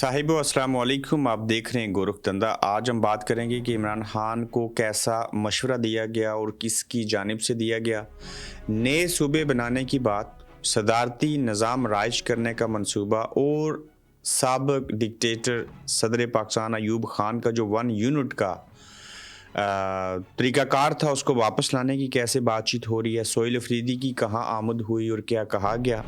साहिबो अस्सलाम वालेकुम। आप देख रहे हैं गोरख धंधा। आज हम बात करेंगे कि इमरान खान को कैसा मशवरा दिया गया और किसकी जानिब से दिया गया। नए सूबे बनाने की बात, सदारती निज़ाम राइज करने का मंसूबा और साबिक डिक्टेटर सदर पाकिस्तान अयूब खान का जो वन यूनिट का तरीक़ाकार था उसको वापस लाने की कैसे बातचीत हो रही है। सोहेल अफरीदी की कहाँ आमद हुई और क्या कहा गया।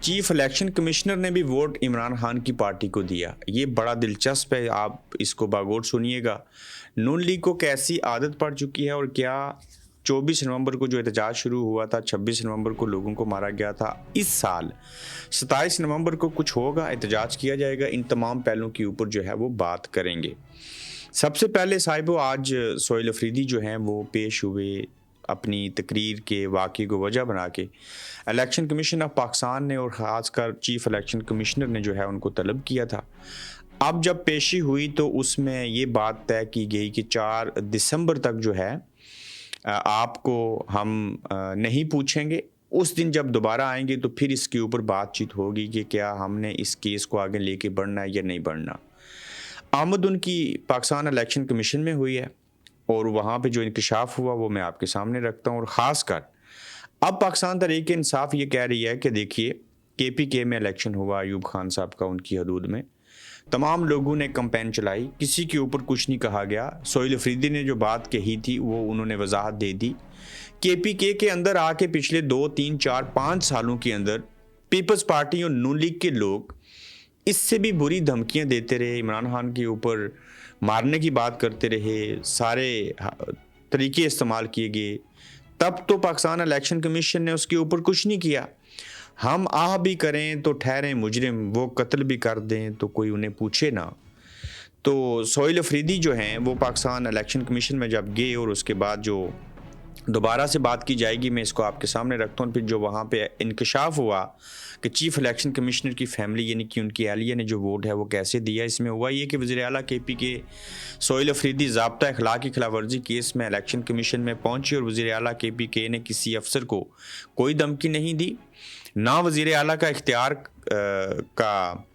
चीफ इलेक्शन कमिश्नर ने भी वोट इमरान खान की पार्टी को दिया। ये बड़ा दिलचस्प है, आप इसको बागौर सुनिएगा। नून लीग को कैसी आदत पड़ चुकी है और क्या 24 नवंबर को जो एहतजाज शुरू हुआ था, 26 नवंबर को लोगों को मारा गया था, इस साल 27 नवंबर को कुछ होगा, एहतजाज किया जाएगा। इन तमाम पहलुओं के ऊपर जो है वो बात करेंगे। सबसे पहले साहिबो, आज सोहेल अफरीदी जो हैं वो पेश हुए अपनी तकरीर के वाक़े को वजह बना के। इलेक्शन कमीशन ऑफ पाकिस्तान ने और ख़ासकर चीफ इलेक्शन कमिश्नर ने जो है उनको तलब किया था। अब जब पेशी हुई तो उसमें ये बात तय की गई कि 4 दिसंबर तक जो है आपको हम नहीं पूछेंगे। उस दिन जब दोबारा आएंगे तो फिर इसके ऊपर बातचीत होगी कि क्या हमने इस केस को आगे लेके बढ़ना है या नहीं बढ़ना। आमद उनकी पाकिस्तान इलेक्शन कमीशन में हुई है और वहाँ पे जो इंकशाफ हुआ वो मैं आपके सामने रखता हूँ। और ख़ासकर अब पाकिस्तान तहरीक इंसाफ ये कह रही है कि देखिए, KPK में इलेक्शन हुआ अयूब खान साहब का, उनकी हदूद में तमाम लोगों ने कैंपेन चलाई, किसी के ऊपर कुछ नहीं कहा गया। सोहेल अफरीदी ने जो बात कही थी वो उन्होंने वजाहत दे दी। KPK के अंदर आके पिछले 2, 3, 4, 5 सालों के अंदर पीपल्स पार्टी और नून लीग के लोग इससे भी बुरी धमकियां देते रहे, इमरान खान के ऊपर मारने की बात करते रहे, सारे तरीके इस्तेमाल किए गए। तब तो पाकिस्तान इलेक्शन कमीशन ने उसके ऊपर कुछ नहीं किया। हम आह भी करें तो ठहरें मुजरिम, वो कत्ल भी कर दें तो कोई उन्हें पूछे ना। तो सोहेल अफरीदी जो हैं वो पाकिस्तान इलेक्शन कमीशन में जब गए और उसके बाद जो दोबारा से बात की जाएगी, मैं इसको आपके सामने रखता हूँ। फिर जो वहाँ पे इंकशाफ हुआ कि चीफ इलेक्शन कमिश्नर की फैमिली यानी कि उनकी अहलिया ने जो वोट है वो कैसे दिया। इसमें हुआ ये कि वज़ीर आला KPK सोहेल अफरीदी ज़ाब्ता अखलाक की खिलाफवर्जी केस में इलेक्शन कमीशन में पहुंची और वज़ीर आला KPK ने किसी अफसर को कोई धमकी नहीं दी, ना वज़ीर आला का इख्तियार का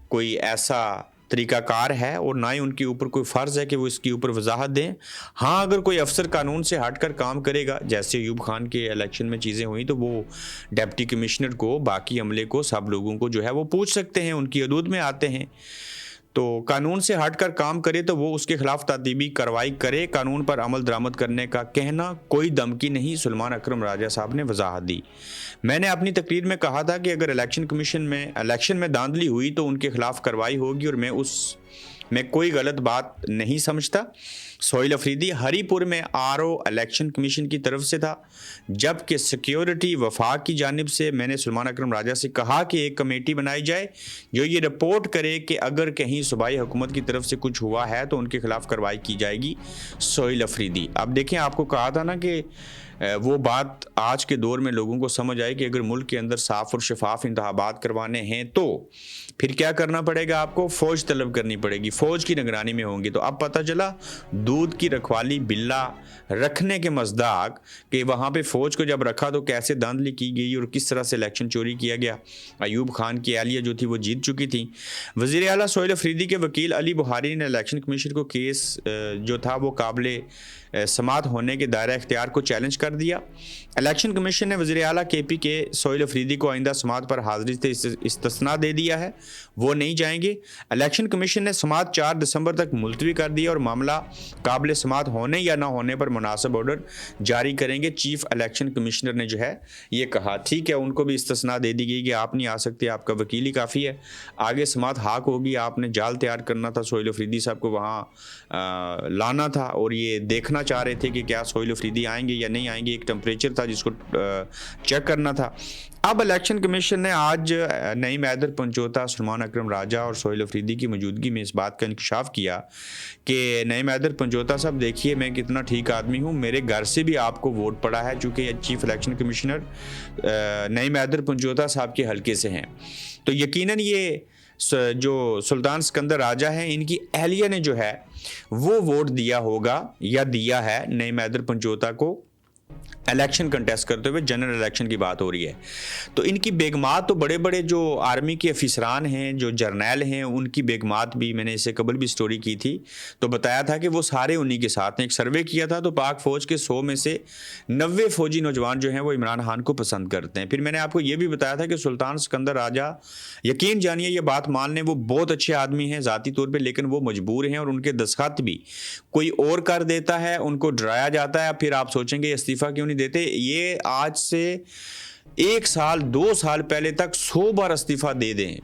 कोई ऐसा तरीक़ाकार है और ना ही उनके ऊपर कोई फ़र्ज़ है कि वो इसके ऊपर वजाहत दें। हाँ, अगर कोई अफसर कानून से हट कर काम करेगा, जैसे अयूब खान के इलेक्शन में चीज़ें हुई, तो वो डिप्टी कमिश्नर को, बाकी अमले को, सब लोगों को जो है वो पूछ सकते हैं, उनकी हदूद में आते हैं। तो कानून से हट कर काम करे तो वो उसके खिलाफ तादीबी कार्रवाई करे। कानून पर अमल दरामद करने का कहना कोई धमकी नहीं, सुलेमान अकरम राजा साहब ने वजाहत दी। मैंने अपनी तकरीर में कहा था कि अगर इलेक्शन में धांधली हुई तो उनके खिलाफ कार्रवाई होगी और मैं कोई गलत बात नहीं समझता। सोहेल अफरीदी हरीपुर में RO इलेक्शन कमीशन की तरफ से था, जबकि सिक्योरिटी वफाक की जानिब से मैंने सुलेमान अकरम राजा से कहा कि एक कमेटी बनाई जाए जो ये रिपोर्ट करे कि अगर कहीं सूबाई हुकूमत की तरफ से कुछ हुआ है तो उनके खिलाफ कार्रवाई की जाएगी। सोहेल अफरीदी, अब देखें, आपको कहा था ना कि वो बात आज के दौर में लोगों को समझ आए कि अगर मुल्क के अंदर साफ और शफाफ इंतखाबात करवाने हैं तो फिर क्या करना पड़ेगा, आपको फ़ौज तलब करनी पड़ेगी, फ़ौज की निगरानी में होंगी। तो अब पता चला दूध की रखवाली बिल्ला रखने के मज़दाक कि वहाँ पे फ़ौज को जब रखा तो कैसे धांधली की गई और किस तरह से इलेक्शन चोरी किया गया। अयूब खान की अहलिया जो थी वो जीत चुकी थी। वज़ीर आला सोहेल अफरीदी के वकील अली बुहारी ने इलेक्शन कमीशन को केस जो था वो काबिल समात होने के दायरा इख्तियार को चैलेंज कर दिया। इलेक्शन कमीशन ने वज़ीर आला KPK सोहेल अफरीदी को आइंदा समात पर हाज़िरी से इस्तिस्ना दे दिया है, वो नहीं जाएंगे। इलेक्शन कमीशन ने समात 4 दिसंबर तक मुलतवी कर दिया और मामला काबिल समात होने या ना होने पर मुनासिब ऑर्डर जारी करेंगे। चीफ इलेक्शन कमिश्नर ने जो है ये कहा। ठीक है, उनको भी इस्तिस्ना दे दी गई कि आप नहीं आ सकते, आपका वकील ही काफ़ी है, आगे समात हाक होगी। आपने जाल तैयार करना था, सोहेल अफरीदी साहब को वहाँ लाना था और ये देखना चाह रहे थे कि क्या सोहेल अफरीदी आएंगे या नहीं आएंगे। एक टेम्परेचर था जिसको चेक करना था। अब इलेक्शन कमीशन ने आज नईम हैदर पंचोता, सुलेमान अकरम राजा और सोहेल अफरीदी की मौजूदगी में इस बात का इंकशाफ किया कि नईम हैदर पंचोता साहब, देखिए मैं कितना ठीक आदमी हूँ, मेरे घर से भी आपको वोट पड़ा है, चूँकि chief election commissioner Naeem Haider Panchota साहब के हल्के से हैं, तो यकीनन ये जो सुल्तान सिकंदर राजा हैं, इनकी अहलिया ने जो है वो वोट दिया होगा या दिया है नईम हैदर पंचोता को इलेक्शन कंटेस्ट करते हुए, जनरल इलेक्शन की बात हो रही है। तो इनकी बेगमात तो बड़े बड़े जो आर्मी के अफिसरान हैं, जो जर्नैल हैं, उनकी बेगमात भी, मैंने इससे कबल भी स्टोरी की थी, तो बताया था कि वो सारे उन्हीं के साथ हैं। एक सर्वे किया था तो पाक फ़ौज के 100 में से 90 फ़ौजी नौजवान जो हैं वो इमरान खान को पसंद करते हैं। फिर मैंने आपको ये भी बताया था कि सुल्तान सिकंदर राजा, यकीन जानिए ये बात मान लें, वो बहुत अच्छे आदमी हैं ज़ाती तौर पर, लेकिन वो मजबूर हैं और उनके दस्तखत भी कोई और कर देता है, उनको डराया जाता है। फिर आप सोचेंगे इस्तीफ़ा क्यों नहीं देते। ये आज से 1 साल 2 साल पहले तक 100 बार इस्तीफा दे दें,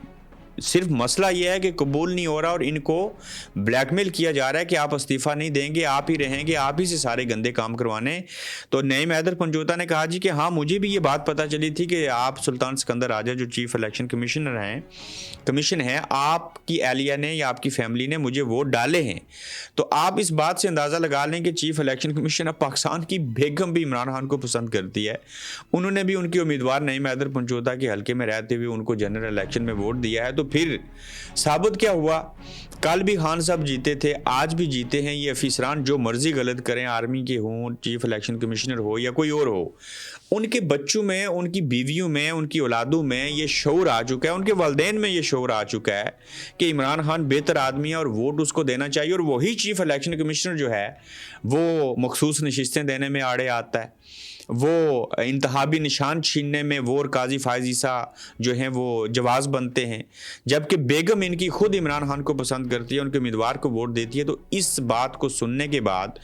सिर्फ मसला यह है कि कबूल नहीं हो रहा और इनको ब्लैकमेल किया जा रहा है कि आप इस्तीफा नहीं देंगे, आप ही रहेंगे, आप ही से सारे गंदे काम करवाने। तो नईम हैदर पंजोता ने कहा जी कि हाँ, मुझे भी ये बात पता चली थी कि आप सुल्तान सिकंदर राजा जो चीफ इलेक्शन कमीशन हैं, आपकी एहलिया ने या आपकी फैमिली ने मुझे वोट डाले हैं। तो आप इस बात से अंदाज़ा लगा लें कि चीफ इलेक्शन कमीशन अब पाकिस्तान की बेगम भी इमरान खान को पसंद करती है। उन्होंने भी उनकी उम्मीदवार नईम हैदर पंजोता के हल्के में रहते हुए उनको जनरल इलेक्शन में वोट दिया है। तो फिर साबित क्या हुआ, कल भी खान साहब जीते थे, आज भी जीते हैं। ये अफिसरान जो मर्जी गलत करें, आर्मी के हों, चीफ इलेक्शन कमिश्नर हो या कोई और हो, उनके बच्चों में, उनकी बीवियों में, उनकी औलादों में ये शऊर आ चुका है, उनके वालिदैन में ये शऊर आ चुका है कि इमरान खान बेहतर आदमी है और वोट उसको देना चाहिए। और वही चीफ इलेक्शन कमिश्नर जो है वो मखसूस नशिस्तें देने में आड़े आता है, वो इंतहाबी निशान छीनने में वो और काजी फायज़ ईसा जो हैं वो जवाज़ बनते हैं, जबकि बेगम इनकी खुद इमरान खान को पसंद करती है, उनके उम्मीदवार को वोट देती है। तो इस बात को सुनने के बाद,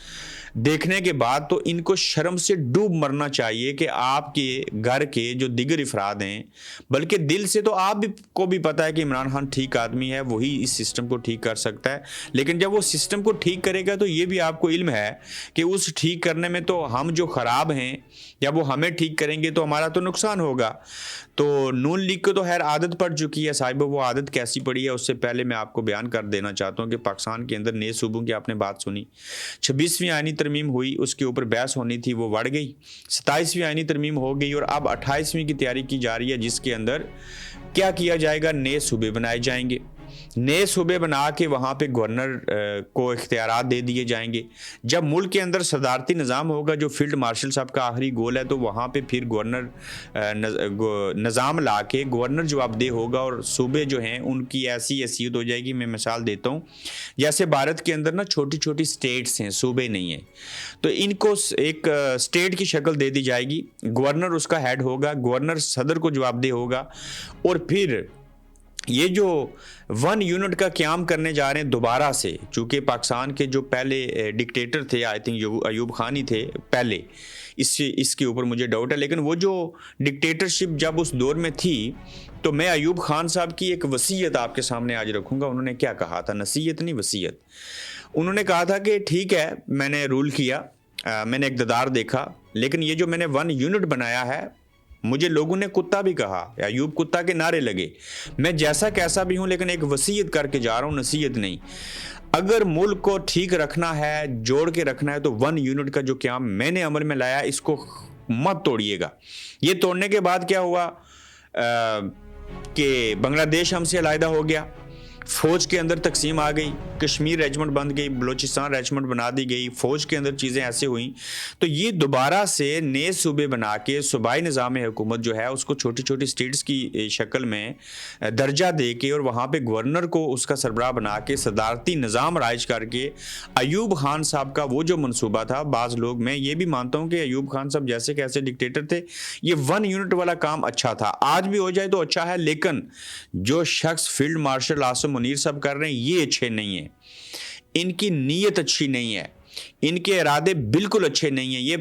देखने के बाद तो इनको शर्म से डूब मरना चाहिए कि आपके घर के जो दिगर अफराद हैं, बल्कि दिल से तो आप भी को भी पता है कि इमरान खान ठीक आदमी है, वही इस सिस्टम को ठीक कर सकता है। लेकिन जब वो सिस्टम को ठीक करेगा तो ये भी आपको इल्म है कि उस ठीक करने में तो हम जो ख़राब हैं या वो हमें ठीक करेंगे तो हमारा तो नुकसान होगा। तो नून लीग को तो खैर आदत पड़ चुकी है साहिब, वो आदत कैसी पड़ी है उससे पहले मैं आपको बयान कर देना चाहता हूँ कि पाकिस्तान के अंदर नए सूबों की आपने बात सुनी, 26वीं आईनी तरमीम हुई, उसके ऊपर बहस होनी थी, वो बढ़ गई, 27वीं आईनी तरमीम हो गई और अब 28वीं की तैयारी की जा रही है, जिसके अंदर क्या किया जाएगा, नए सूबे बनाए जाएंगे। नए सूबे बना के वहाँ पे गवर्नर को इख्तियारात दे दिए जाएंगे। जब मुल्क के अंदर सदारती निज़ाम होगा, जो फील्ड मार्शल साहब का आखिरी गोल है, तो वहाँ पे फिर गवर्नर निज़ाम ला के गवर्नर जवाबदेह होगा और सूबे जो हैं उनकी ऐसी हैसियत हो जाएगी। मैं मिसाल देता हूँ, जैसे भारत के अंदर ना छोटी छोटी स्टेट्स हैं, सूबे नहीं हैं, तो इनको एक स्टेट की शक्ल दे दी जाएगी, गवर्नर उसका हेड होगा, गवर्नर सदर को जवाबदेह होगा। और फिर ये जो 1 यूनिट का क़याम करने जा रहे हैं दोबारा से, चूँकि पाकिस्तान के जो पहले डिक्टेटर थे, आई थिंक अयूब खान ही थे पहले, इसके ऊपर मुझे डाउट है, लेकिन वो जो डिक्टेटरशिप जब उस दौर में थी, तो मैं अयूब खान साहब की एक वसीयत आपके सामने आज रखूँगा। उन्होंने क्या कहा था, नसीहत नहीं वसीयत। उन्होंने कहा था कि ठीक है, मैंने रूल किया, मैंने इक़्तिदार देखा, लेकिन ये जो मैंने 1 यूनिट बनाया है, मुझे लोगों ने कुत्ता भी कहा, अयूब कुत्ता के नारे लगे। मैं जैसा कैसा भी हूं, लेकिन एक वसीयत करके जा रहा हूं, नसीहत नहीं। अगर मुल्क को ठीक रखना है, जोड़ के रखना है, तो 1 यूनिट का जो क़याम मैंने अमल में लाया, इसको मत तोड़िएगा। ये तोड़ने के बाद क्या हुआ कि बांग्लादेश हमसे अलहदा हो गया, फ़ौज के अंदर तकसीम आ गई, कश्मीर रेजिमेंट बन गई, बलूचिस्तान रेजिमेंट बना दी गई, फ़ौज के अंदर चीज़ें ऐसे हुई। तो ये दोबारा से नए सूबे बना के सूबाई निज़ाम हुकूमत जो है उसको छोटी छोटी स्टेट्स की शक्ल में दर्जा दे के और वहाँ पे गवर्नर को उसका सरबराह बना के सदारती निज़ाम राइज करके, अयूब खान साहब का वो जो मनसूबा था, बाज़ लोग, मैं ये भी मानता हूँ कि अयूब खान साहब जैसे कैसे डिक्टेटर थे, ये 1 यूनिट वाला काम अच्छा था, आज भी हो जाए तो अच्छा है। लेकिन जो शख्स फील्ड मार्शल आसिम मुनीर साहब कर रहे हैं, ये अच्छे नहीं है, इनकी नीयत अच्छी नहीं है, इनके इरादे बिल्कुल अच्छे नहीं हैं। ये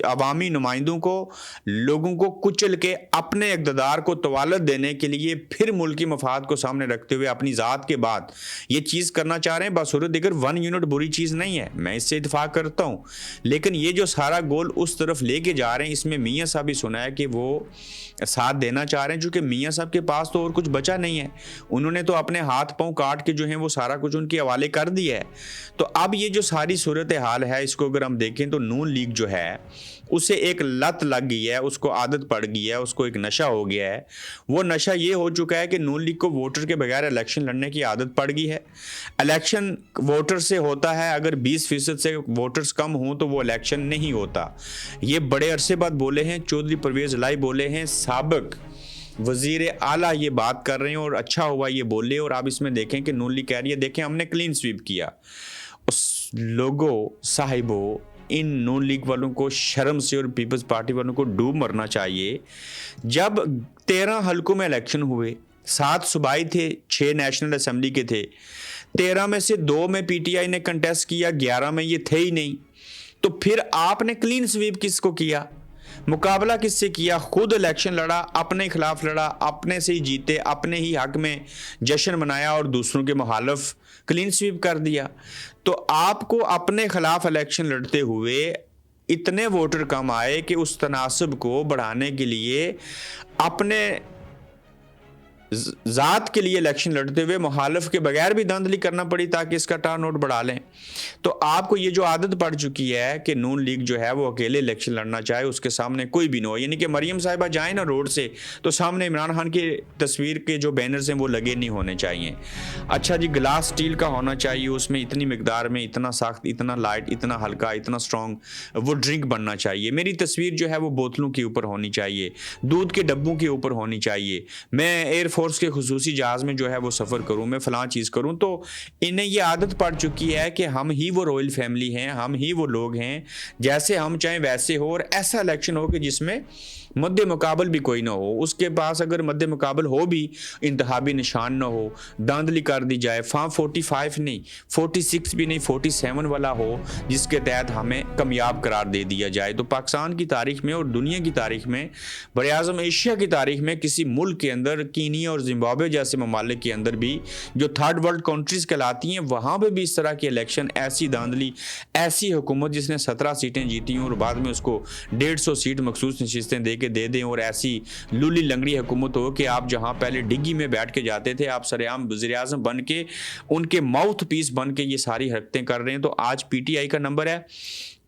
अवामी नुमाइंदों को, लोगों को कुचल के अपने इक़्तिदार को तवालत देने के लिए फिर मुल्की मफाद को सामने रखते हुए अपनी ज़ात के बाद ये चीज़ करना चाह रहे हैं। बसूरत दिगर 1 यूनिट बुरी चीज़ नहीं है, मैं इससे इत्तेफाक करता हूँ, लेकिन ये जो सारा गोल उस तरफ लेके जा रहे हैं, इसमें मियाँ साहब भी सुना है कि वो साथ देना चाह रहे हैं, चूँकि मियाँ साहब के पास तो और कुछ बचा नहीं है, उन्होंने तो अपने हाथ पाँव काट के जो है वो सारा कुछ उनके हवाले कर दिया है। तो अब ये जो सारी सूरत हाल है, इसको अगर हम देखें तो नून लीग जो है उसे एक लत लग गई है, उसको आदत पड़ गई है, उसको एक नशा हो गया है। वो नशा ये हो चुका है कि नून लीग को वोटर के बगैर इलेक्शन लड़ने की आदत पड़ गई है। इलेक्शन वोटर से होता है, अगर 20% से वोटर्स कम हों तो वो इलेक्शन नहीं होता। ये बड़े अरसे बाद बोले हैं चौधरी परवेज लाई, बोले हैं साबिक वजीर आला ये बात कर रहे हैं और अच्छा हुआ ये बोले। और आप इसमें देखें कि नून लीग कह रही है देखें हमने क्लीन स्वीप किया। उस लोगों साहिबों, इन नून लीग वालों को शर्म से और पीपल्स पार्टी वालों को डूब मरना चाहिए। जब 13 हलकों में इलेक्शन हुए, 7 सूबाई थे, 6 नेशनल असेंबली के थे, 13 में से 2 में पीटीआई ने कंटेस्ट किया, 11 में ये थे ही नहीं। तो फिर आपने क्लीन स्वीप किसको किया? मुकाबला किससे किया? खुद इलेक्शन लड़ा, अपने खिलाफ लड़ा, अपने से ही जीते, अपने ही हक में जश्न मनाया और दूसरों के मुखालिफ क्लीन स्वीप कर दिया। तो आपको अपने खिलाफ इलेक्शन लड़ते हुए इतने वोटर कम आए कि उस तनासब को बढ़ाने के लिए अपने ज़ात के लिए इलेक्शन लड़ते हुए मुखालिफ के बगैर भी धांधली करना पड़ी ताकि इसका टर्नआउट बढ़ा लें। तो आपको ये जो आदत पड़ चुकी है कि नून लीग जो है वो अकेले इलेक्शन लड़ना चाहे, उसके सामने कोई भी ना हो, यानी कि मरियम साहिबा जाए ना रोड से तो सामने इमरान खान की तस्वीर के जो बैनर्स हैं वो लगे नहीं होने चाहिए। अच्छा जी, गिलास स्टील का होना चाहिए, उसमें इतनी मिकदार में, इतना सख्त, इतना लाइट, इतना हल्का, इतना स्ट्रॉन्ग वो ड्रिंक बनना चाहिए। मेरी तस्वीर जो है वो बोतलों के ऊपर होनी चाहिए, दूध के डब्बों के ऊपर होनी चाहिए। मैं एयर फोर्स के खुसूसी जहाज में जो है वो सफ़र करूं, मैं फ़लाँ चीज़ करूं। तो इन्हें ये आदत पड़ चुकी है कि हम ही वो रॉयल फैमिली हैं, हम ही वो लोग हैं, जैसे हम चाहें वैसे हो। और ऐसा इलेक्शन हो कि जिसमें मद्दे मुकाबल भी कोई ना हो, उसके पास अगर मद्दे मुकाबल हो भी इंतहाबी निशान ना हो, धांधली कर दी जाए। फॉर्म 45 नहीं, 46 भी नहीं, 47 वाला हो जिसके तहत हमें कामयाब करार दे दिया जाए। तो पाकिस्तान की तारीख में और दुनिया की तारीख में, बड़े आज़म एशिया की तारीख में किसी मुल्क के अंदर, कीनिया और जिम्बाब्वे जैसे ममालिक के अंदर भी जो थर्ड वर्ल्ड कंट्रीज़ कहलाती हैं, वहाँ पर भी इस तरह के इलेक्शन, ऐसी धांधली, ऐसी हुकूमत जिसने 17 सीटें जीती हों और बाद में उसको 150 सीट मखसूस नशिस्तें दे दें, और ऐसी लूली लंगड़ी हुकूमत हो कि आप जहां पहले डिग्गी में बैठ के जाते थे, आप सरेआम वज़ीर-ए-आज़म बन के, उनके माउथ पीस बन के ये सारी हरकतें कर रहे हैं। तो आज पीटीआई का नंबर है,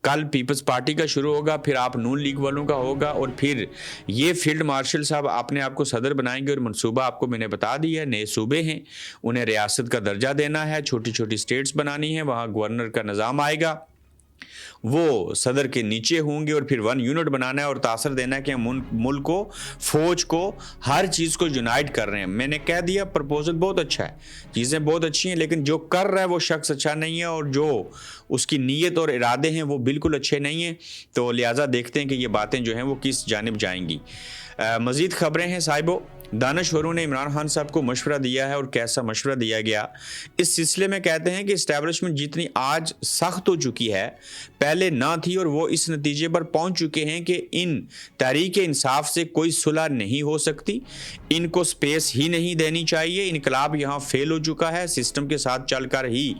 कल पीपल्स पार्टी का शुरू होगा, फिर आप नून लीग वालों का होगा, और फिर ये फील्ड मार्शल साहब अपने आप को सदर बनाएंगे। और मनसूबा आपको मैंने बता दिया, नए सूबे हैं, उन्हें रियासत का दर्जा देना है, छोटी छोटी स्टेट्स बनानी है, वहाँ गवर्नर का निज़ाम आएगा, वो सदर के नीचे होंगे, और फिर 1 यूनिट बनाना है और तासर देना है कि हम मुल्क को, फौज को, हर चीज़ को यूनाइट कर रहे हैं। मैंने कह दिया प्रपोजल बहुत अच्छा है, चीज़ें बहुत अच्छी हैं, लेकिन जो कर रहा है वो शख्स अच्छा नहीं है, और जो उसकी नीयत और इरादे हैं वो बिल्कुल अच्छे नहीं हैं। तो लिहाजा देखते हैं कि ये बातें जो हैं वो किस जानिब जाएंगी। मज़ीद ख़बरें हैं साहिबों। दानिशवरों ने इमरान खान साहब को मशवरा दिया है, और कैसा मशवरा दिया गया इस सिलसिले में कहते हैं कि इस्टेब्लिशमेंट जितनी आज सख्त हो चुकी है पहले ना थी, और वो इस नतीजे पर पहुंच चुके हैं कि इन तहरीक इंसाफ से कोई सुलह नहीं हो सकती, इनको स्पेस ही नहीं देनी चाहिए। इनकलाब यहाँ फेल हो चुका है, सिस्टम के साथ चलकर ही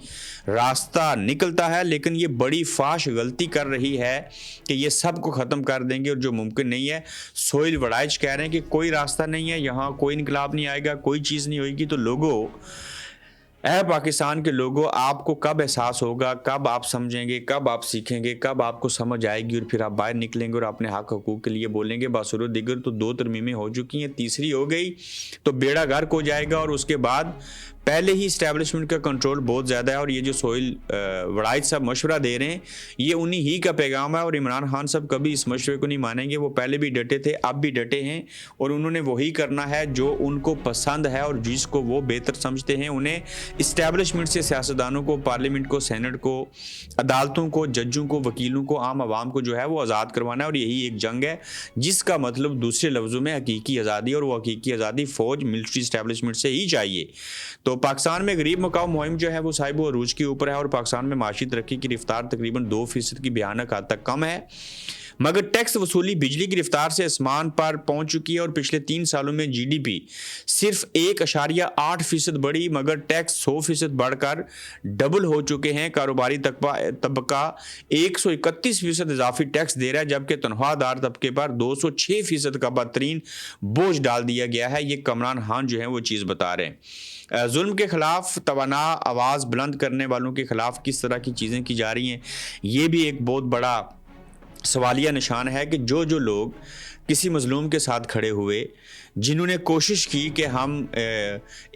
रास्ता निकलता है, लेकिन ये बड़ी फाश गलती कर रही है कि ये सब को ख़त्म कर देंगे, और जो मुमकिन नहीं है। सोहेल वड़ाइच कह रहे हैं कि कोई रास्ता नहीं है, यहाँ कोई इनकलाब नहीं आएगा, कोई चीज़ नहीं होगी। तो लोगों, ऐ पाकिस्तान के लोगों, आपको कब एहसास होगा, कब आप समझेंगे, कब आप सीखेंगे, कब आपको समझ आएगी, और फिर आप बाहर निकलेंगे और अपने हक हकूक़ के लिए बोलेंगे। बासुर दिगर तो 2 तरमीमें हो चुकी हैं, तीसरी हो गई तो बेड़ा गर्क हो जाएगा। और उसके बाद पहले ही इस्टेब्लिशमेंट का कंट्रोल बहुत ज़्यादा है, और ये जो सोहेल वड़ाइच साहब मशवरा दे रहे हैं ये उन्हीं ही का पैगाम है। और इमरान खान साहब कभी इस मशवरे को नहीं मानेंगे, वो पहले भी डटे थे, अब भी डटे हैं, और उन्होंने वही करना है जो उनको पसंद है और जिसको वो बेहतर समझते हैं। उन्हें इस्टेब्लिशमेंट से सियासतदानों को, पार्लियामेंट को, सेनेट को, अदालतों को, जजों को, वकीलों को, आम आवाम को जो है वो आज़ाद करवाना है। और यही एक जंग है जिसका मतलब दूसरे लफ्ज़ों में हकीकी आज़ादी, और वो हकीकी आज़ादी फ़ौज, मिलिट्री इस्टेब्लिशमेंट से ही चाहिए। तो पाकिस्तान में गरीब मकाऊ मुहिम जो है वो साहिब वो अरूज के ऊपर है, और पाकिस्तान में माशी तरक्की की रफ्तार तकरीबन 2% की भयानक हद तक कम है। मगर टैक्स वसूली बिजली की रफ्तार से आसमान पर पहुंच चुकी है और पिछले 3 सालों में जीडीपी सिर्फ 1.8% बढ़ी, मगर टैक्स 100% बढ़कर डबल हो चुके हैं। कारोबारी तबका 131% इजाफी टैक्स दे रहा है, जबकि तनख्वाहदार तबके पर 206% का बदतरीन बोझ डाल दिया गया है। ये कमरान खान जो है वो चीज़ बता रहे हैं। जुल्म के खिलाफ तवाना आवाज़ बुलंद करने वालों के खिलाफ किस तरह की चीज़ें की जा रही हैं, ये भी एक बहुत बड़ा सवालिया निशान है कि जो लोग किसी मजलूम के साथ खड़े हुए, जिन्होंने कोशिश की कि हम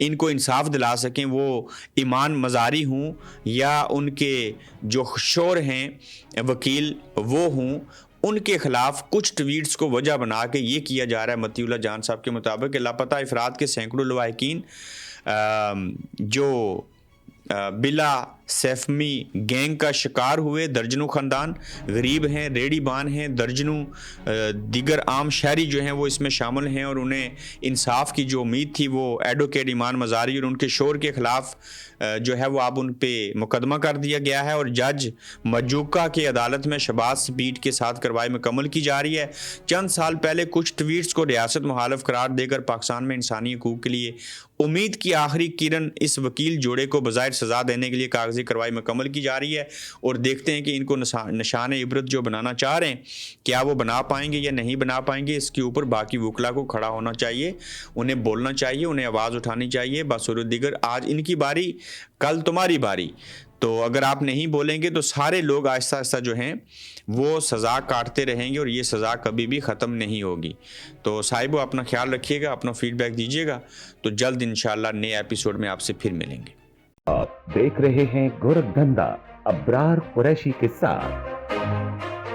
इनको इंसाफ दिला सकें, वो ईमान मज़ारी हों या उनके जो शोर हैं वकील वो हों, उनके खिलाफ कुछ ट्वीट्स को वजह बना के ये किया जा रहा है। मतीउल्लाह जान साहब के मुताबिक लापता अफराद के सैकड़ों लवाहिकीन जो बिला सैफमी गैंग का शिकार हुए, दर्जनों ख़ानदान गरीब हैं, रेहड़ीबान हैं, दर्जनों दीगर आम शहरी जो हैं वो इसमें शामिल हैं और उन्हें इंसाफ की जो उम्मीद थी वो एडवोकेट ईमान मज़ारी और उनके शोर के ख़िलाफ़ जो है वो अब उन पे मुकदमा कर दिया गया है और जज मजूका की अदालत में शहबाज स्पीड के साथ कार्रवाई मुकम्मल की जा रही है। चंद साल पहले कुछ ट्वीट्स को रियासत मुखालिफ करार देकर पाकिस्तान में इंसानी हकूक़ के लिए उम्मीद की आखिरी किरण इस वकील जोड़े को बज़ाहिर सज़ा देने के लिए कागजी कार्रवाई मुकम्मल की जा रही है और देखते हैं कि इनको निशान इबरत जो बनाना चाह रहे हैं क्या वो बना पाएंगे या नहीं बना पाएंगे। इसके ऊपर बाकी वकला को खड़ा होना चाहिए, उन्हें बोलना चाहिए, उन्हें आवाज़ उठानी चाहिए। बसूरत दिगर आज इनकी बारी, कल तुम्हारी बारी। तो अगर आप नहीं बोलेंगे तो सारे लोग आहिस्ता आहिस्ता जो हैं वो सज़ा काटते रहेंगे और ये सज़ा कभी भी ख़त्म नहीं होगी। तो साहिबो अपना ख्याल रखिएगा, अपना फीडबैक दीजिएगा। तो जल्द इंशाल्लाह नए एपिसोड में आपसे फिर मिलेंगे। आप देख रहे हैं गोरखधंधा अब्रार कुरैशी के साथ।